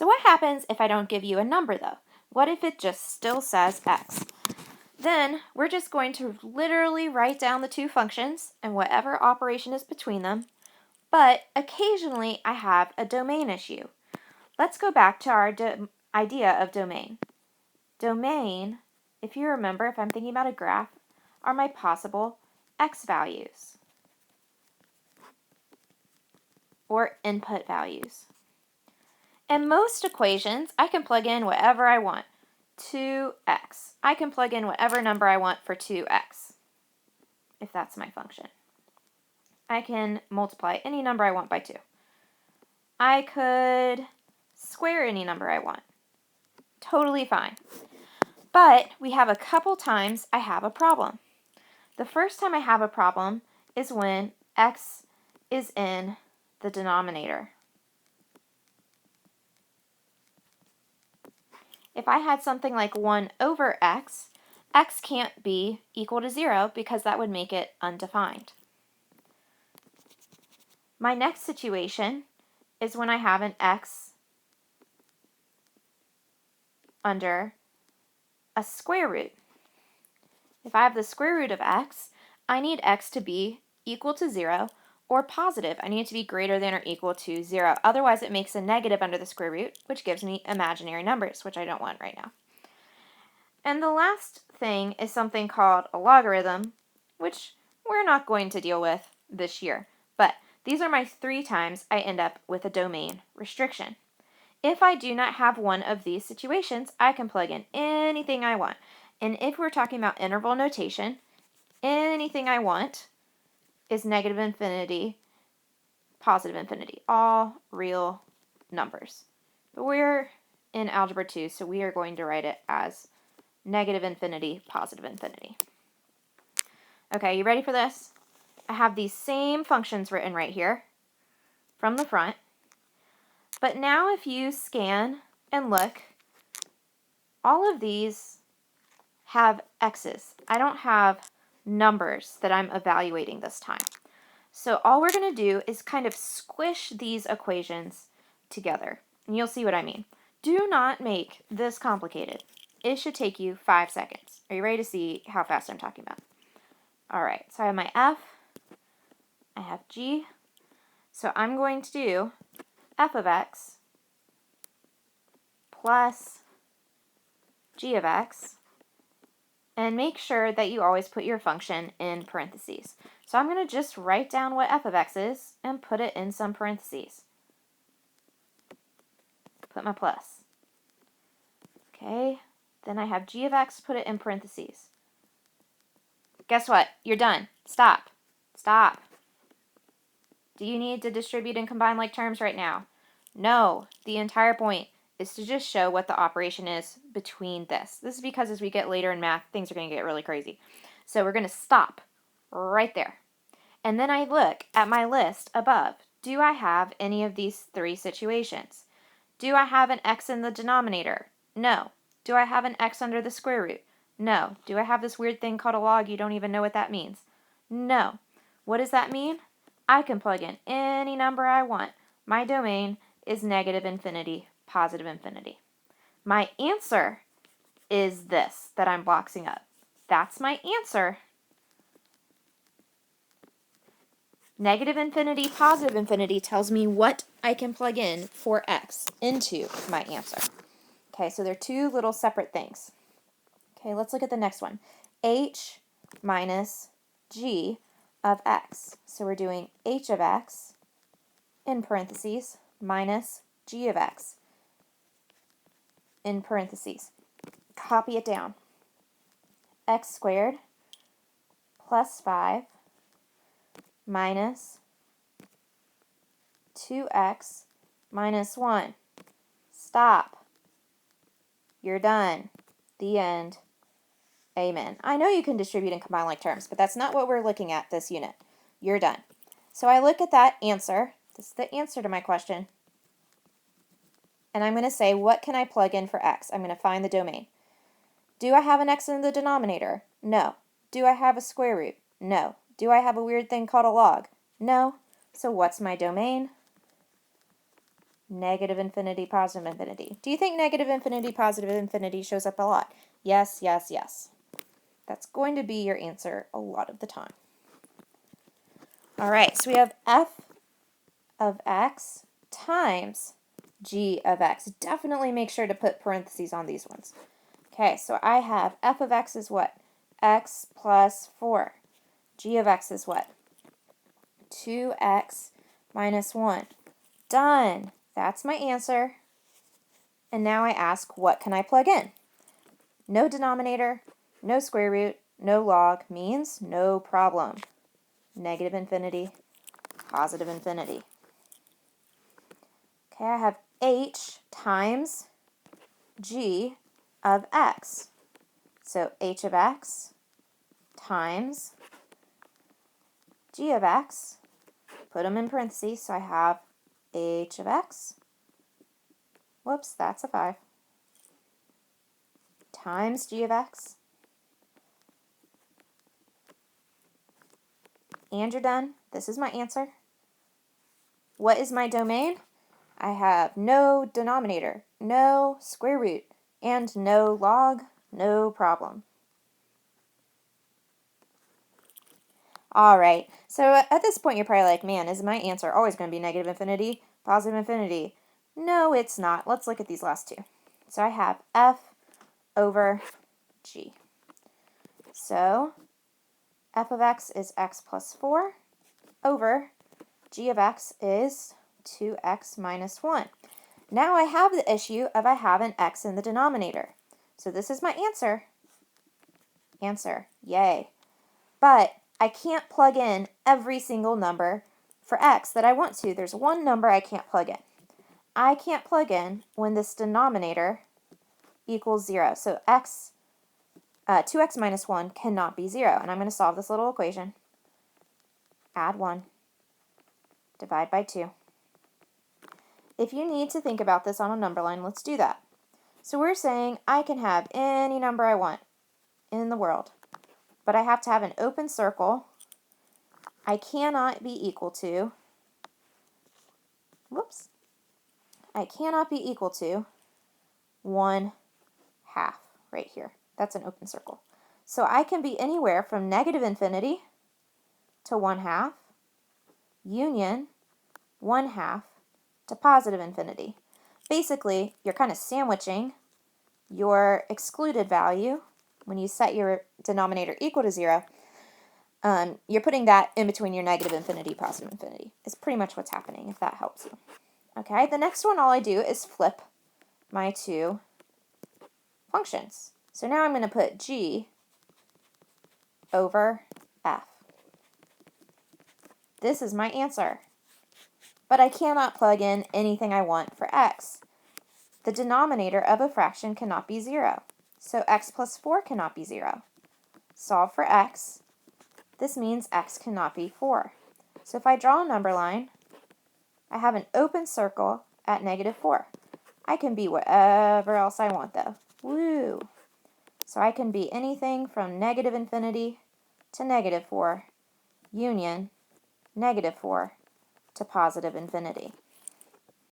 So what happens if I don't give you a number though? What if it just still says x? Then we're just going to literally write down the two functions and whatever operation is between them, but occasionally I have a domain issue. Let's go back to our idea of domain. Domain, if you remember, if I'm thinking about a graph, are my possible x values or input values. In most equations, I can plug in whatever I want. 2x. I can plug in whatever number I want for 2x, if that's my function. I can multiply any number I want by 2. I could square any number I want. Totally fine. But we have a couple times I have a problem. The first time I have a problem is when x is in the denominator. If I had something like 1 over x, x can't be equal to 0 because that would make it undefined. My next situation is when I have an x under a square root. If I have the square root of x, I need x to be equal to 0 or positive. I need it to be greater than or equal to 0. Otherwise, it makes a negative under the square root, which gives me imaginary numbers, which I don't want right now. And the last thing is something called a logarithm, which we're not going to deal with this year. But these are my 3 times I end up with a domain restriction. If I do not have one of these situations, I can plug in anything I want. And if we're talking about interval notation, anything I want is negative infinity, positive infinity, all real numbers. But we're in Algebra 2, so we are going to write it as negative infinity, positive infinity. Okay, you ready for this? I have these same functions written right here from the front. But now if you scan and look, all of these have x's. I don't have numbers that I'm evaluating this time. So all we're going to do is kind of squish these equations together. And you'll see what I mean. Do not make this complicated. It should take you 5 seconds. Are you ready to see how fast I'm talking about? All right, so I have my f, I have g. So I'm going to do f of x plus g of x, and make sure that you always put your function in parentheses. So I'm going to just write down what f of x is and put it in some parentheses. Put my plus. Okay, then I have g of x, put it in parentheses. Guess what? You're done. Stop. Stop. Do you need to distribute and combine like terms right now? No. The entire point is to just show what the operation is between this. This is because as we get later in math, things are going to get really crazy. So we're going to stop right there. And then I look at my list above. Do I have any of these 3 situations? Do I have an x in the denominator? No. Do I have an x under the square root? No. Do I have this weird thing called a log? You don't even know what that means. No. What does that mean? I can plug in any number I want. My domain is negative infinity, positive infinity. My answer is this that I'm boxing up. That's my answer. Negative infinity, positive infinity tells me what I can plug in for x into my answer. Okay, so they're 2 little separate things. Okay, let's look at the next one. H minus g of x. So we're doing h of x in parentheses minus g of x in parentheses. Copy it down. X squared plus 5 minus 2x minus 1. Stop. You're done. The end. Amen. I know you can distribute and combine like terms, but that's not what we're looking at this unit. You're done. So I look at that answer. This is the answer to my question. And I'm going to say, what can I plug in for x? I'm going to find the domain. Do I have an x in the denominator? No. Do I have a square root? No. Do I have a weird thing called a log? No. So what's my domain? negative infinity, positive infinity. Do you think negative infinity, positive infinity shows up a lot? Yes, yes, yes. That's going to be your answer a lot of the time. All right, so we have f of x times g of x. Definitely make sure to put parentheses on these ones. Okay, so I have f of x is what? X plus 4. G of x is what? 2x minus 1. Done. That's my answer. And now I ask, what can I plug in? No denominator, no square root, no log means no problem. Negative infinity, positive infinity. Okay, I have h times g of x. So h of x times g of x, put them in parentheses, so I have h of x, whoops, that's a 5, times g of x, and you're done. This is my answer. What is my domain? I have no denominator, no square root, and no log, no problem. All right, so at this point you're probably like, man, is my answer always going to be negative infinity, positive infinity? No, it's not. Let's look at these last two. So I have f over g. So f of x is x plus 4 over g of x is 2x minus 1. Now I have the issue of I have an x in the denominator. So this is my answer. Answer, yay. But I can't plug in every single number for x that I want to. There's one number I can't plug in. I can't plug in when this denominator equals 0. So 2x minus 1 cannot be 0. And I'm going to solve this little equation. Add 1. Divide by 2. If you need to think about this on a number line, let's do that. So we're saying I can have any number I want in the world, but I have to have an open circle. I cannot be equal to, I cannot be equal to 1/2 right here. That's an open circle. So I can be anywhere from negative infinity to 1/2, union 1/2 to positive infinity. Basically, you're kind of sandwiching your excluded value when you set your denominator equal to 0. You're putting that in between your negative infinity, positive infinity. It's pretty much what's happening, if that helps you. Okay, the next one, all I do is flip my two functions. So now I'm going to put g over f. This is my answer. But I cannot plug in anything I want for x. The denominator of a fraction cannot be 0. So x plus 4 cannot be 0. Solve for x. This means x cannot be 4. So if I draw a number line, I have an open circle at negative 4. I can be whatever else I want though. Woo! So I can be anything from negative infinity to negative 4, union negative 4 to positive infinity.